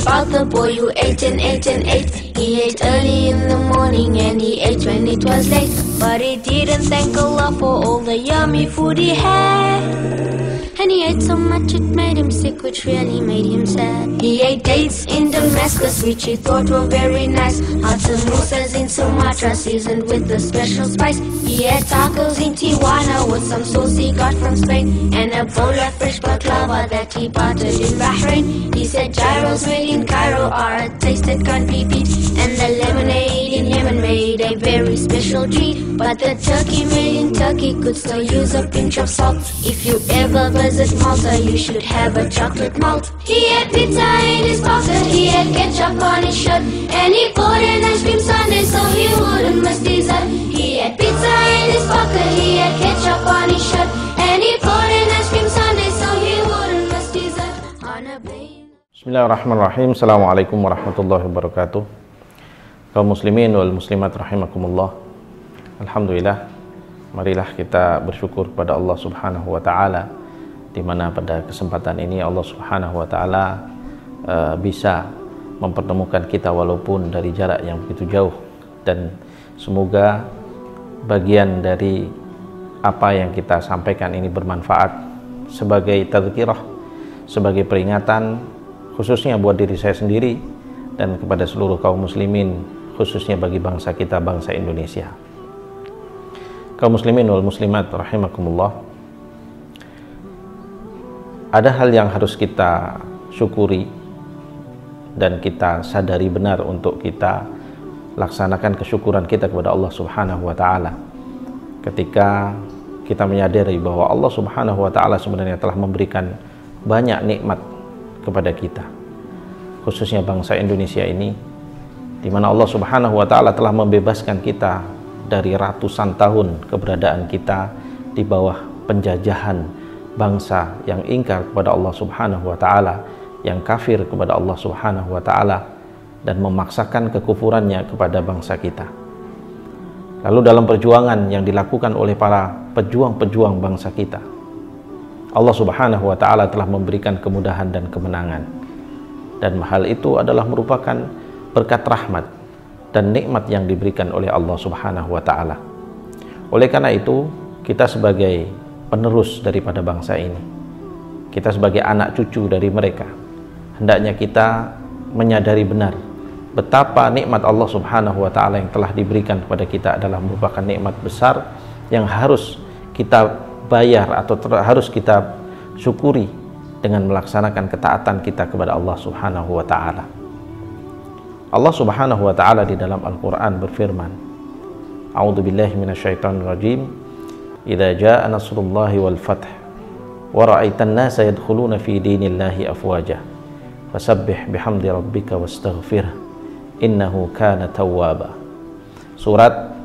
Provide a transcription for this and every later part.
about the boy who ate and ate and ate. He ate early in the morning and he ate when it was late. But he didn't thank Allah for all the yummy food he had. And he ate so much it made him sick, which really made him sad. He ate dates in Damascus, which he thought were very nice. Hot samosas in Sumatra, seasoned with a special spice. He had tacos in Tijuana with some sauce he got from Spain, and a bowl of fresh baklava that he bartered in Bahrain. He said gyros made in Cairo are a taste that can't be beat, and the lemonade in Yemen made a very special treat. But the turkey made in Turkey could still use a pinch of salt. If you ever visit Malta, you should have a chocolate malt. He had pizza in his pocket, he had ketchup on his shirt, and he bought an ice cream sundae so he wouldn't miss dessert. He had pizza in his pocket, he had ketchup on his shirt, and he bought an ice cream sundae so he wouldn't miss dessert on a plane. Bismillahirrahmanirrahim. Assalamualaikum warahmatullahi wabarakatuh. Kaum muslimin wal muslimat rahimakumullah. Alhamdulillah, marilah kita bersyukur kepada Allah Subhanahu wa taala, di mana pada kesempatan ini Allah Subhanahu wa taala bisa mempertemukan kita walaupun dari jarak yang begitu jauh, dan semoga bagian dari apa yang kita sampaikan ini bermanfaat sebagai tadzkirah, sebagai peringatan khususnya buat diri saya sendiri dan kepada seluruh kaum muslimin, khususnya bagi bangsa kita, bangsa Indonesia. Kaum muslimin wal muslimat rahimakumullah, ada hal yang harus kita syukuri dan kita sadari benar untuk kita laksanakan kesyukuran kita kepada Allah Subhanahu wa taala. Ketika kita menyadari bahwa Allah Subhanahu wa taala sebenarnya telah memberikan banyak nikmat kepada kita, khususnya bangsa Indonesia ini, di mana Allah Subhanahu wa taala telah membebaskan kita dari ratusan tahun keberadaan kita di bawah penjajahan bangsa yang ingkar kepada Allah Subhanahu wa taala, yang kafir kepada Allah Subhanahu wa taala, dan memaksakan kekufurannya kepada bangsa kita. Lalu dalam perjuangan yang dilakukan oleh para pejuang-pejuang bangsa kita, Allah Subhanahu wa taala telah memberikan kemudahan dan kemenangan, dan hal itu adalah merupakan berkat rahmat dan nikmat yang diberikan oleh Allah Subhanahu wa taala. Oleh karena itu, kita sebagai penerus daripada bangsa ini, kita sebagai anak cucu dari mereka, hendaknya kita menyadari benar betapa nikmat Allah Subhanahu wa taala yang telah diberikan kepada kita adalah merupakan nikmat besar yang harus kita bayar atau harus kita syukuri dengan melaksanakan ketaatan kita kepada Allah Subhanahu wa taala. Allah Subhanahu wa taala di dalam Al-Qur'an berfirman, A'udzubillahi minasyaitonirrajim, idza jaa nasrullahi wal fath wa ra'aitan nasa yadkhuluna fi dinillahi afwaja fasabbih bihamdi rabbika wastaghfir innahu kana tawwaba. Surat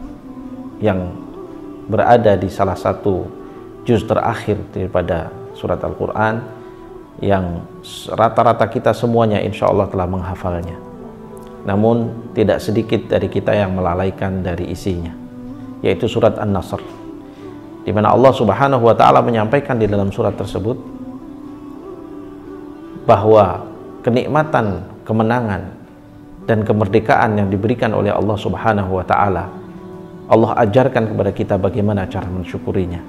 yang berada di salah satu juz terakhir daripada surat Al-Qur'an yang rata-rata kita semuanya insyaallah telah menghafalnya. Namun tidak sedikit dari kita yang melalaikan dari isinya, yaitu surat An-Nasr, di mana Allah Subhanahu wa taala menyampaikan di dalam surat tersebut bahwa kenikmatan, kemenangan dan kemerdekaan yang diberikan oleh Allah Subhanahu wa taala, Allah ajarkan kepada kita bagaimana cara mensyukurinya.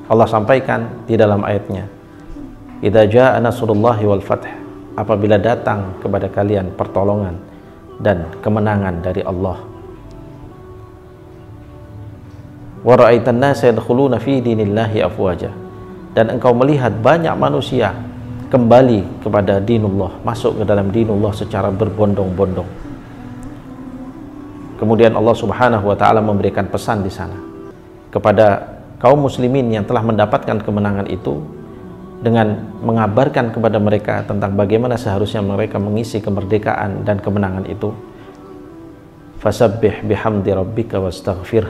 Allah sampaikan di dalam ayatnya, idza jaa nasrullahi wal fath, apabila datang kepada kalian pertolongan dan kemenangan dari Allah, wa ra'aitan nasa yadkhuluna fi dinillahi afwaja, dan engkau melihat banyak manusia kembali kepada dinullah, masuk ke dalam dinullah secara berbondong-bondong. Kemudian Allah Subhanahu wa taala memberikan pesan di sana kepada kaum muslimin yang telah mendapatkan kemenangan itu, dengan mengabarkan kepada mereka tentang bagaimana seharusnya mereka mengisi kemerdekaan dan kemenangan itu. Fasabbih bihamdi rabbika wastaghfir,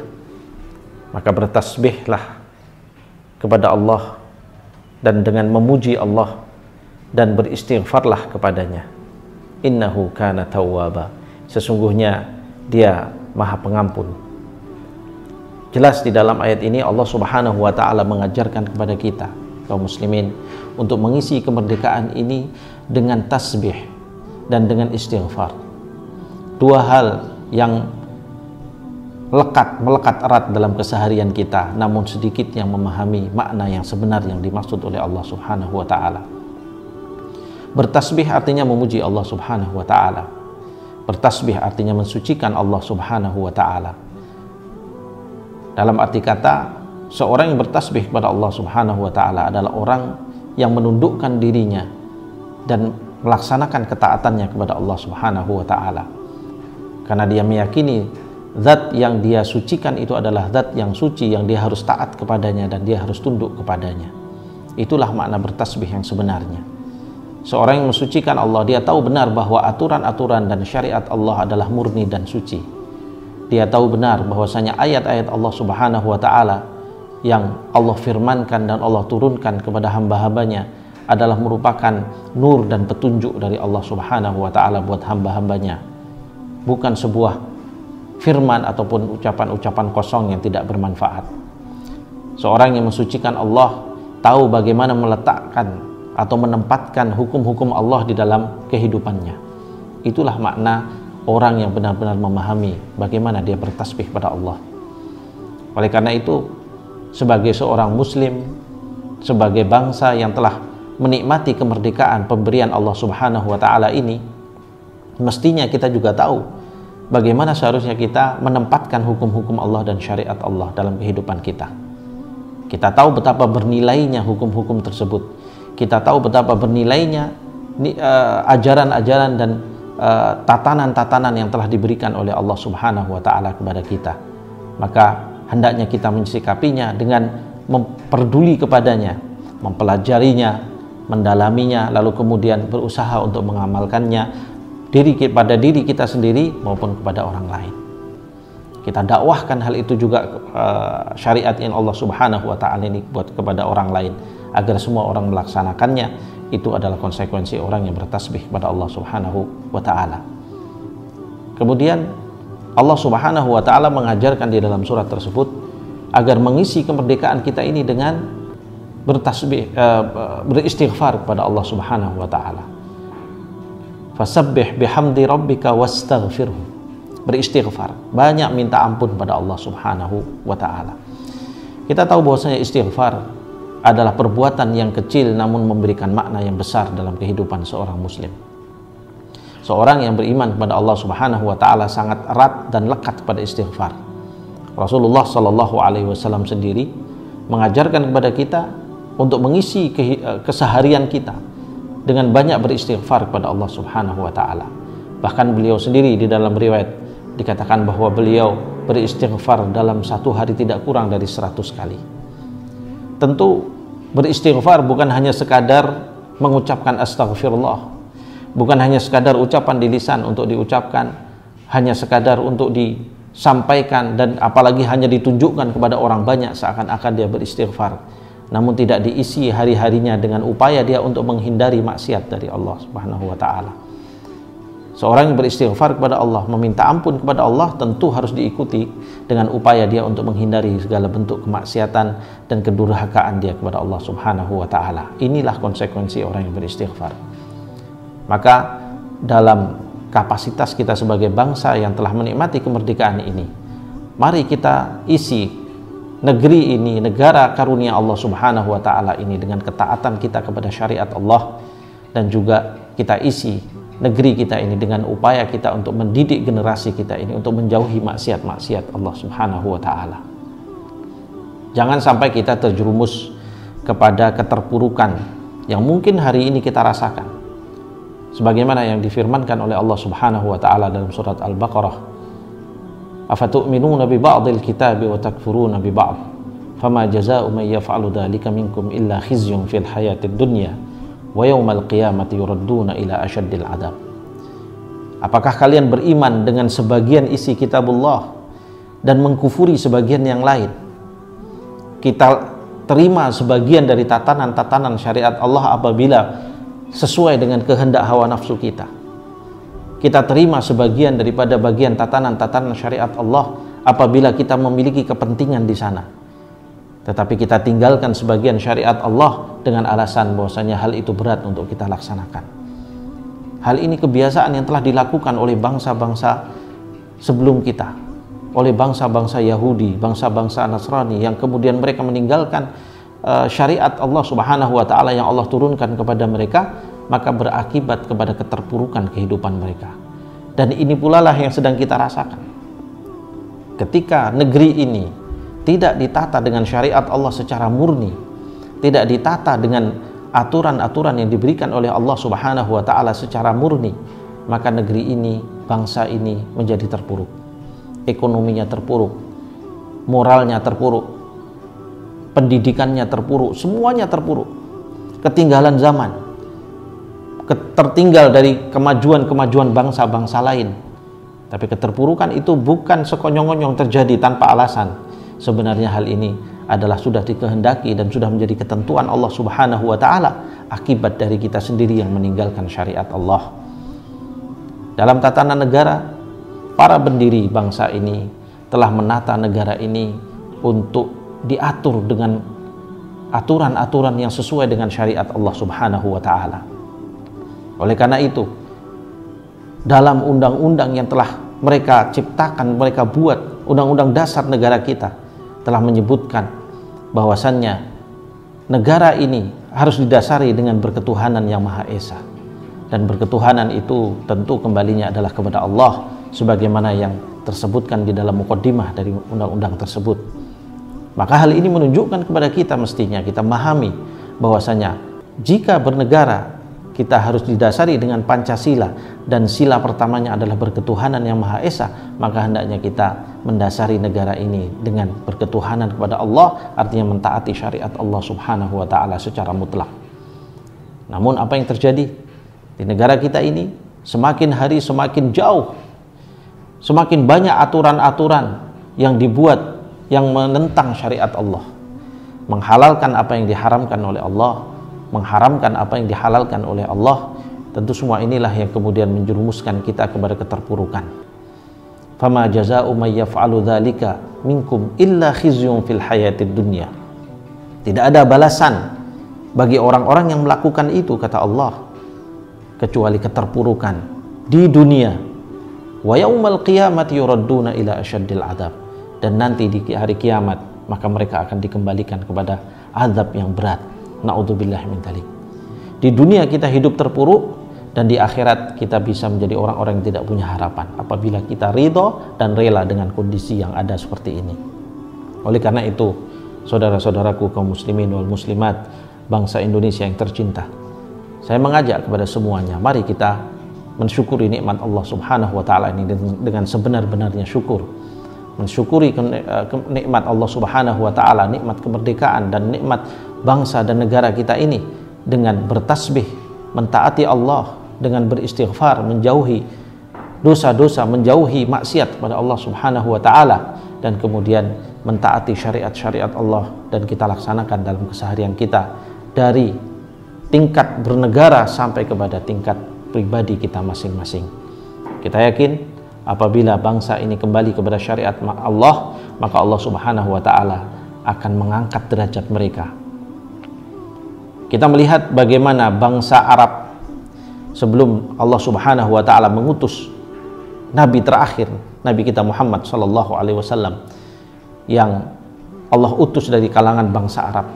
maka bertasbihlah kepada Allah dan dengan memuji Allah dan beristighfarlah kepadanya. Innahu kana tawwaba, sesungguhnya dia maha pengampun. Jelas di dalam ayat ini Allah Subhanahu wa taala mengajarkan kepada kita kaum muslimin untuk mengisi kemerdekaan ini dengan tasbih, dan dengan istighfar. Dua hal yang melekat erat dalam keseharian kita, namun sedikit yang memahami makna yang sebenar yang dimaksud oleh Allah Subhanahu wa taala. Bertasbih artinya memuji Allah Subhanahu wa taala. Bertasbih artinya mensucikan Allah Subhanahu wa taala. Dalam arti kata, seorang yang bertasbih kepada Allah Subhanahu wa taala adalah orang yang menundukkan dirinya dan melaksanakan ketaatannya kepada Allah Subhanahu wa taala. Karena dia meyakini zat yang dia sucikan itu adalah zat yang suci, yang dia harus taat kepadanya dan dia harus tunduk kepadanya. Itulah makna bertasbih yang sebenarnya. Seorang yang mensucikan Allah, dia tahu benar bahwa aturan-aturan dan syariat Allah adalah murni dan suci. Dia tahu benar bahwasanya ayat-ayat Allah Subhanahu wa taala yang Allah firmankan dan Allah turunkan kepada hamba-hambanya adalah merupakan nur dan petunjuk dari Allah Subhanahu wa taala buat hamba-hambanya. Bukan sebuah firman ataupun ucapan-ucapan kosong yang tidak bermanfaat. Seorang yang mensucikan Allah tahu bagaimana meletakkan atau menempatkan hukum-hukum Allah di dalam kehidupannya. Itulah makna orang yang benar-benar memahami bagaimana dia bertasbih pada Allah. Oleh karena itu, sebagai seorang muslim, sebagai bangsa yang telah menikmati kemerdekaan pemberian Allah Subhanahu wa taala ini, mestinya kita juga tahu bagaimana seharusnya kita menempatkan hukum-hukum Allah dan syariat Allah dalam kehidupan kita. Kita tahu betapa bernilainya hukum-hukum tersebut. Kita tahu betapa bernilainya ajaran-ajaran dan tatanan-tatanan yang telah diberikan oleh Allah Subhanahu wa taala kepada kita. Maka hendaknya kita mensikapinya dengan memperduli kepadanya, mempelajarinya, mendalaminya, lalu kemudian berusaha untuk mengamalkannya pada diri kita sendiri maupun kepada orang lain. Kita dakwahkan hal itu juga syariat yang Allah Subhanahu wa taala ini buat kepada orang lain agar semua orang melaksanakannya. Itu adalah konsekuensi orang yang bertasbih kepada Allah Subhanahu wa taala. Kemudian Allah Subhanahu wa taala mengajarkan di dalam surat tersebut agar mengisi kemerdekaan kita ini dengan bertasbih, beristighfar kepada Allah Subhanahu wa taala. Fasabbih bihamdi rabbika wastaghfirhu. Beristighfar, banyak minta ampun pada Allah Subhanahu wa taala. Kita tahu bahwasanya istighfar adalah perbuatan yang kecil namun memberikan makna yang besar dalam kehidupan seorang muslim. Seorang yang beriman kepada Allah Subhanahu wa taala sangat erat dan lekat pada istighfar. Rasulullah sallallahu alaihi wasallam sendiri mengajarkan kepada kita untuk mengisi keseharian kita dengan banyak beristighfar kepada Allah Subhanahu wa taala. Bahkan beliau sendiri di dalam riwayat dikatakan bahwa beliau beristighfar dalam satu hari tidak kurang dari 100 kali. Tentu beristighfar bukan hanya sekadar mengucapkan astagfirullah, bukan hanya sekadar ucapan di lisan untuk diucapkan, hanya sekadar untuk disampaikan dan apalagi hanya ditunjukkan kepada orang banyak seakan-akan dia beristighfar, namun tidak diisi hari-harinya dengan upaya dia untuk menghindari maksiat dari Allah Subhanahu wa taala. Seorang yang beristighfar kepada Allah, meminta ampun kepada Allah, tentu harus diikuti dengan upaya dia untuk menghindari segala bentuk kemaksiatan dan kedurhakaan dia kepada Allah Subhanahu wa taala. Inilah konsekuensi orang yang beristighfar. Maka dalam kapasitas kita sebagai bangsa yang telah menikmati kemerdekaan ini, mari kita isi negeri ini, negara karunia Allah Subhanahu wa taala ini dengan ketaatan kita kepada syariat Allah, dan juga kita isi negeri kita ini dengan upaya kita untuk mendidik generasi kita ini untuk menjauhi maksiat-maksiat Allah Subhanahu wa taala. Jangan sampai kita terjerumus kepada keterpurukan yang mungkin hari ini kita rasakan. Sebagaimana yang difirmankan oleh Allah Subhanahu wa taala dalam surat Al-Baqarah, "Afatu'minuna bi ba'dil kitabi wa takfuruna bi ba'd? Fama jazaa'u man yaf'alu dzalika minkum illa khizyun fil hayatid dunya wa yaumal qiyamati yuradduna ila asyaddil adab." Apakah kalian beriman dengan sebagian isi kitabullah dan mengkufuri sebagian yang lain? Kita terima sebagian dari tatanan-tatanan syariat Allah apabila sesuai dengan kehendak hawa nafsu kita. Kita terima sebagian daripada bagian tatanan-tatanan syariat Allah apabila kita memiliki kepentingan di sana. Tetapi kita tinggalkan sebagian syariat Allah dengan alasan bahwasanya hal itu berat untuk kita laksanakan. Hal ini kebiasaan yang telah dilakukan oleh bangsa-bangsa sebelum kita, oleh bangsa-bangsa Yahudi, bangsa-bangsa Nasrani, yang kemudian mereka meninggalkan syariat Allah Subhanahu wa ta'ala yang Allah turunkan kepada mereka, maka berakibat kepada keterpurukan kehidupan mereka. Dan ini pula lah yang sedang kita rasakan. Ketika negeri ini tidak ditata dengan syariat Allah secara murni, tidak ditata dengan aturan-aturan yang diberikan oleh Allah Subhanahu wa ta'ala secara murni, maka negeri ini, bangsa ini menjadi terpuruk. Ekonominya terpuruk, moralnya terpuruk, pendidikannya terpuruk, semuanya terpuruk. Ketinggalan zaman, tertinggal dari kemajuan-kemajuan bangsa-bangsa lain. Tapi keterpurukan itu bukan sekonyong-konyong terjadi tanpa alasan. Sebenarnya hal ini adalah sudah dikehendaki dan sudah menjadi ketentuan Allah Subhanahu wa ta'ala, akibat dari kita sendiri yang meninggalkan syariat Allah. Dalam tatanan negara, para pendiri bangsa ini telah menata negara ini untuk diatur dengan aturan-aturan yang sesuai dengan syariat Allah Subhanahu wa ta'ala. Oleh karena itu, dalam undang-undang yang telah mereka ciptakan, mereka buat, undang-undang dasar negara kita telah menyebutkan bahwasannya negara ini harus didasari dengan berketuhanan yang Maha Esa, dan berketuhanan itu tentu kembalinya adalah kepada Allah, sebagaimana yang tersebutkan di dalam mukaddimah dari undang-undang tersebut. Maka hal ini menunjukkan kepada kita, mestinya kita memahami bahwasanya jika bernegara kita harus didasari dengan Pancasila, dan sila pertamanya adalah berketuhanan yang Maha Esa, maka hendaknya kita mendasari negara ini dengan berketuhanan kepada Allah, artinya mentaati syariat Allah Subhanahu wa ta'ala secara mutlak. Namun apa yang terjadi di negara kita ini, semakin hari semakin jauh, semakin banyak aturan-aturan yang dibuat yang menentang syariat Allah, menghalalkan apa yang diharamkan oleh Allah, mengharamkan apa yang dihalalkan oleh Allah. Tentu semua inilah yang kemudian menjerumuskan kita kepada keterpurukan. Fama jazaa'u may yaf'alu dzalika minkum illa khizyun fil hayatid dunya. Tidak ada balasan bagi orang-orang yang melakukan itu, kata Allah, kecuali keterpurukan di dunia. Wa yaumal qiyamati yuradduna ila asyaddil adzab. Dan nanti di hari kiamat maka mereka akan dikembalikan kepada azab yang berat. Na'udzubillah min dzalik. Di dunia kita hidup terpuruk, dan di akhirat kita bisa menjadi orang-orang yang tidak punya harapan apabila kita ridho dan rela dengan kondisi yang ada seperti ini. Oleh karena itu, saudara-saudaraku kaum muslimin wal muslimat, bangsa Indonesia yang tercinta, saya mengajak kepada semuanya, mari kita mensyukuri nikmat Allah Subhanahu wa ta'ala ini dengan sebenar-benarnya syukur. Mensyukuri nikmat Allah Subhanahu wa ta'ala, nikmat kemerdekaan dan nikmat bangsa dan negara kita ini dengan bertasbih, mentaati Allah, dengan beristighfar, menjauhi dosa-dosa, menjauhi maksiat kepada Allah Subhanahu wa ta'ala, dan kemudian mentaati syariat-syariat Allah dan kita laksanakan dalam keseharian kita, dari tingkat bernegara sampai kepada tingkat pribadi kita masing-masing. Kita yakin apabila bangsa ini kembali kepada syariat Allah, maka Allah Subhanahu wa ta'ala akan mengangkat derajat mereka. Kita melihat bagaimana bangsa Arab sebelum Allah Subhanahu wa ta'ala mengutus Nabi terakhir, Nabi kita Muhammad sallallahu alaihi wasallam, yang Allah utus dari kalangan bangsa Arab,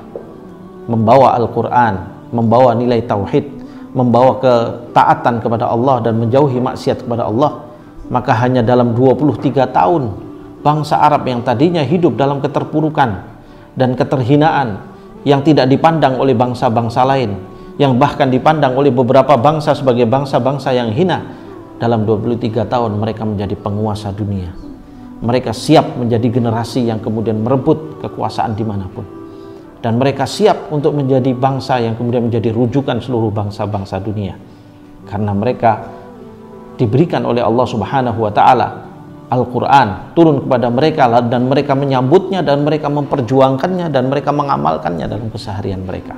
membawa Al-Quran, membawa nilai tauhid, membawa ketaatan kepada Allah dan menjauhi maksiat kepada Allah. Maka hanya dalam 23 tahun bangsa Arab yang tadinya hidup dalam keterpurukan dan keterhinaan, yang tidak dipandang oleh bangsa-bangsa lain, yang bahkan dipandang oleh beberapa bangsa sebagai bangsa-bangsa yang hina, dalam 23 tahun mereka menjadi penguasa dunia. Mereka siap menjadi generasi yang kemudian merebut kekuasaan dimanapun, dan mereka siap untuk menjadi bangsa yang kemudian menjadi rujukan seluruh bangsa-bangsa dunia, karena mereka diberikan oleh Allah Subhanahu wa ta'ala Al-Quran turun kepada mereka, dan mereka menyambutnya, dan mereka memperjuangkannya, dan mereka mengamalkannya dalam keseharian mereka,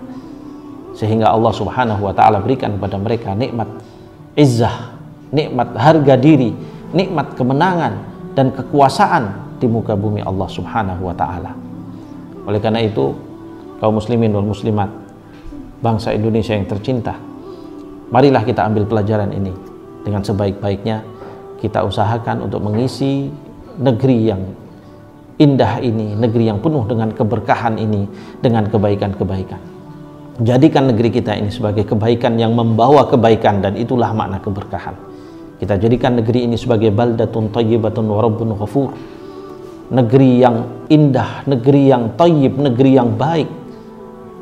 sehingga Allah Subhanahu wa ta'ala berikan kepada mereka nikmat izzah, nikmat harga diri, nikmat kemenangan dan kekuasaan di muka bumi Allah Subhanahu wa ta'ala. Oleh karena itu, kaum muslimin wal muslimat, bangsa Indonesia yang tercinta, Marilah kita ambil pelajaran ini dengan sebaik-baiknya. Kita usahakan untuk mengisi negeri yang indah ini, negeri yang penuh dengan keberkahan ini, dengan kebaikan-kebaikan. Jadikan negeri kita ini sebagai kebaikan yang membawa kebaikan, dan itulah makna keberkahan. Kita jadikan negeri ini sebagai baldatun thayyibatun wa rabbun ghafur, negeri yang indah, negeri yang thayyib, negeri yang baik,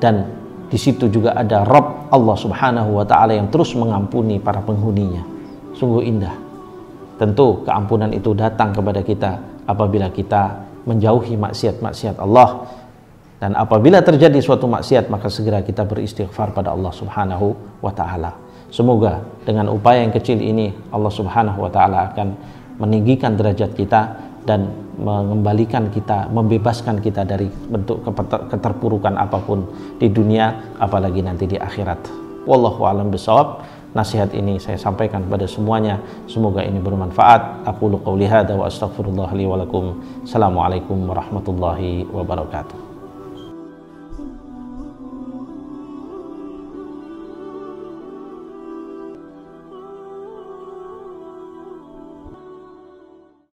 dan di situ juga ada Rabb Allah Subhanahu wa taala yang terus mengampuni para penghuninya. Sungguh indah. Tentu keampunan itu datang kepada kita apabila kita menjauhi maksiat-maksiat Allah, dan apabila terjadi suatu maksiat maka segera kita beristighfar pada Allah Subhanahu wa taala. Semoga dengan upaya yang kecil ini Allah Subhanahu wa taala akan meninggikan derajat kita dan mengembalikan kita, membebaskan kita dari bentuk keterpurukan apapun di dunia, apalagi nanti di akhirat. Wallahu a'lam bishawab. Nasihat ini saya sampaikan kepada semuanya, semoga ini bermanfaat. Aqulu qouli hadza wa astaghfirullah li wa lakum. Assalamualaikum warahmatullahi wabarakatuh.